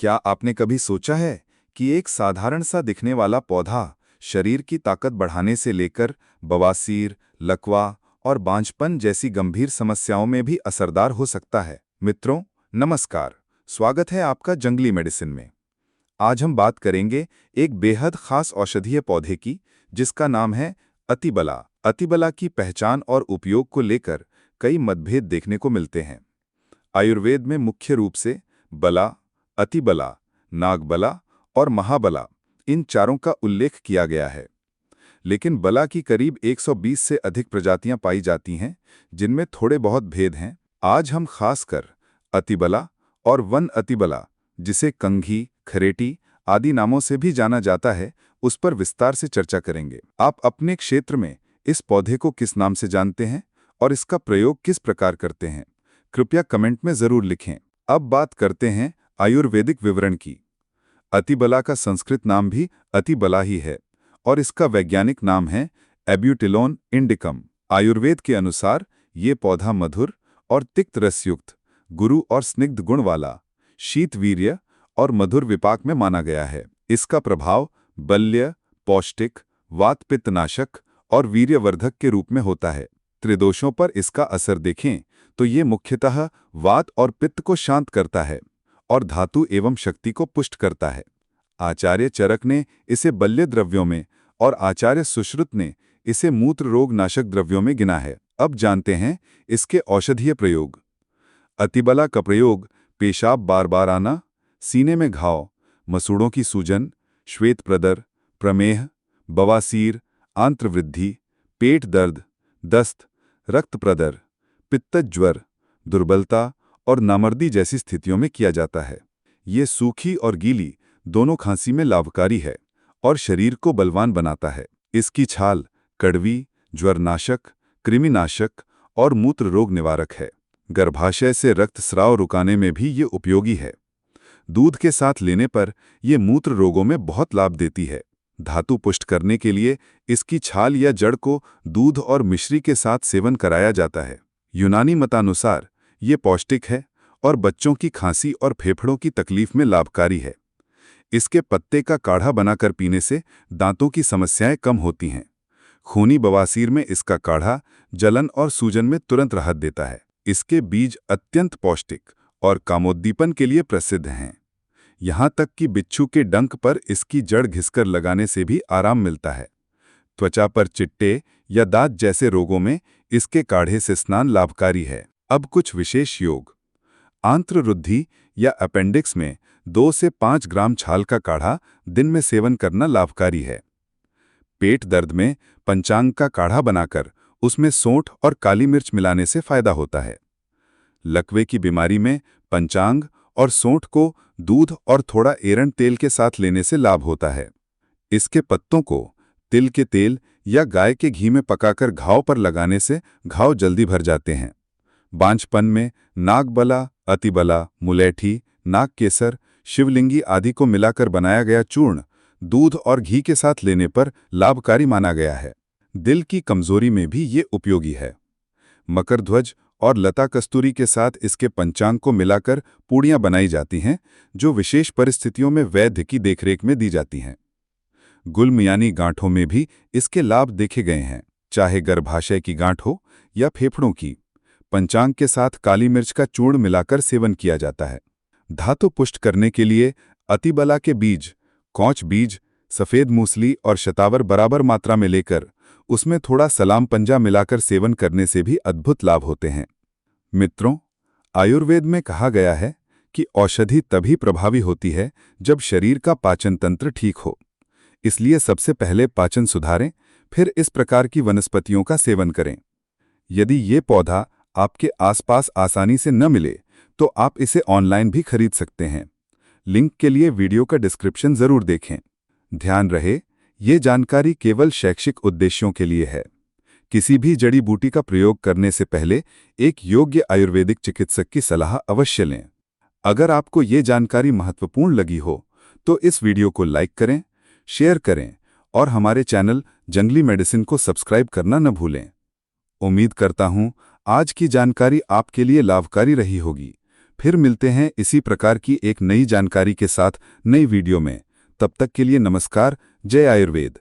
क्या आपने कभी सोचा है कि एक साधारण सा दिखने वाला पौधा शरीर की ताकत बढ़ाने से लेकर बवासीर, लकवा और बांझपन जैसी गंभीर समस्याओं में भी असरदार हो सकता है? मित्रों, नमस्कार। स्वागत है आपका जंगली मेडिसिन में। आज हम बात करेंगे एक बेहद खास औषधीय पौधे की, जिसका नाम है अतिबला। अतिबला की पहचान और उपयोग को लेकर कई मतभेद देखने को मिलते हैं। आयुर्वेद में मुख्य रूप से बला, अतिबला, नागबला और महाबला, इन चारों का उल्लेख किया गया है। लेकिन बला की करीब 120 से अधिक प्रजातियां पाई जाती हैं, जिनमें थोड़े बहुत भेद हैं। आज हम खासकर अतिबला और वन अतिबला, जिसे कंघी, खरेटी आदि नामों से भी जाना जाता है, उस पर विस्तार से चर्चा करेंगे। आप अपने क्षेत्र में इस पौधे को किस नाम से जानते हैं और इसका प्रयोग किस प्रकार करते हैं? कृपया कमेंट में जरूर लिखें। अब बात करते हैं आयुर्वेदिक विवरण की। अतिबला का संस्कृत नाम भी अतिबला ही है और इसका वैज्ञानिक नाम है एब्यूटिलोन इंडिकम। आयुर्वेद के अनुसार ये पौधा मधुर और तिक्त रसयुक्त, गुरु और स्निग्ध गुण वाला, शीत वीर्य और मधुर विपाक में माना गया है। इसका प्रभाव बल्य, पौष्टिक, वात पित्तनाशक और वीर्यवर्धक के रूप में होता है। त्रिदोषों पर इसका असर देखें तो ये मुख्यतः वात और पित्त को शांत करता है और धातु एवं शक्ति को पुष्ट करता है। आचार्य चरक ने इसे बल्य द्रव्यों में और आचार्य सुश्रुत ने इसे मूत्र रोग नाशक द्रव्यों में गिना है। अब जानते हैं इसके औषधीय प्रयोग। अतिबला का प्रयोग पेशाब बार बार आना, सीने में घाव, मसूड़ों की सूजन, श्वेत प्रदर, प्रमेह, बवासीर, आंत्रवृद्धि, पेट दर्द, दस्त, रक्त प्रदर, पित्तज ज्वर, दुर्बलता और नामर्दी जैसी स्थितियों में किया जाता है। ये सूखी और गीली दोनों खांसी में लाभकारी है और शरीर को बलवान बनाता है। इसकी छाल कड़वी, ज्वरनाशक, कृमिनाशक और मूत्र रोग निवारक है। गर्भाशय से रक्तस्राव रुकाने में भी ये उपयोगी है। दूध के साथ लेने पर यह मूत्र रोगों में बहुत लाभ देती है। धातु पुष्ट करने के लिए इसकी छाल या जड़ को दूध और मिश्री के साथ सेवन कराया जाता है। यूनानी मतानुसार ये पौष्टिक है और बच्चों की खांसी और फेफड़ों की तकलीफ में लाभकारी है। इसके पत्ते का काढ़ा बनाकर पीने से दांतों की समस्याएं कम होती हैं। खूनी बवासीर में इसका काढ़ा जलन और सूजन में तुरंत राहत देता है। इसके बीज अत्यंत पौष्टिक और कामोद्दीपन के लिए प्रसिद्ध हैं। यहाँ तक कि बिच्छू के डंक पर इसकी जड़ घिसकर लगाने से भी आराम मिलता है। त्वचा पर चिट्टे या दांत जैसे रोगों में इसके काढ़े से स्नान लाभकारी है। अब कुछ विशेष योग। आंत्रवृद्धि या अपेंडिक्स में 2 से 5 ग्राम छाल का काढ़ा दिन में सेवन करना लाभकारी है। पेट दर्द में पंचांग का काढ़ा बनाकर उसमें सौंठ और काली मिर्च मिलाने से फायदा होता है। लकवे की बीमारी में पंचांग और सौंठ को दूध और थोड़ा एरंड तेल के साथ लेने से लाभ होता है। इसके पत्तों को तिल के तेल या गाय के घी में पकाकर घाव पर लगाने से घाव जल्दी भर जाते हैं। बांझपन में नागबला, अतिबला, मुलैठी, नागकेसर, शिवलिंगी आदि को मिलाकर बनाया गया चूर्ण दूध और घी के साथ लेने पर लाभकारी माना गया है। दिल की कमजोरी में भी ये उपयोगी है। मकरध्वज और लता कस्तूरी के साथ इसके पंचांग को मिलाकर पूड़ियां बनाई जाती हैं, जो विशेष परिस्थितियों में वैद्य की देखरेख में दी जाती हैं। गुल्म यानी गांठों में भी इसके लाभ देखे गए हैं, चाहे गर्भाशय की गांठ हो या फेफड़ों की। पंचांग के साथ काली मिर्च का चूर्ण मिलाकर सेवन किया जाता है। धातु पुष्ट करने के लिए अतिबला के बीज, कौच बीज, सफ़ेद मूसली और शतावर बराबर मात्रा में लेकर उसमें थोड़ा सलाम पंजा मिलाकर सेवन करने से भी अद्भुत लाभ होते हैं। मित्रों, आयुर्वेद में कहा गया है कि औषधि तभी प्रभावी होती है जब शरीर का पाचन तंत्र ठीक हो। इसलिए सबसे पहले पाचन सुधारें, फिर इस प्रकार की वनस्पतियों का सेवन करें। यदि ये पौधा आपके आसपास आसानी से न मिले तो आप इसे ऑनलाइन भी खरीद सकते हैं। लिंक के लिए वीडियो का डिस्क्रिप्शन जरूर देखें। ध्यान रहे, ये जानकारी केवल शैक्षिक उद्देश्यों के लिए है। किसी भी जड़ी बूटी का प्रयोग करने से पहले एक योग्य आयुर्वेदिक चिकित्सक की सलाह अवश्य लें। अगर आपको ये जानकारी महत्वपूर्ण लगी हो तो इस वीडियो को लाइक करें, शेयर करें और हमारे चैनल जंगली मेडिसिन को सब्सक्राइब करना न भूलें। उम्मीद करता हूँ आज की जानकारी आपके लिए लाभकारी रही होगी। फिर मिलते हैं इसी प्रकार की एक नई जानकारी के साथ नई वीडियो में। तब तक के लिए नमस्कार। जय आयुर्वेद।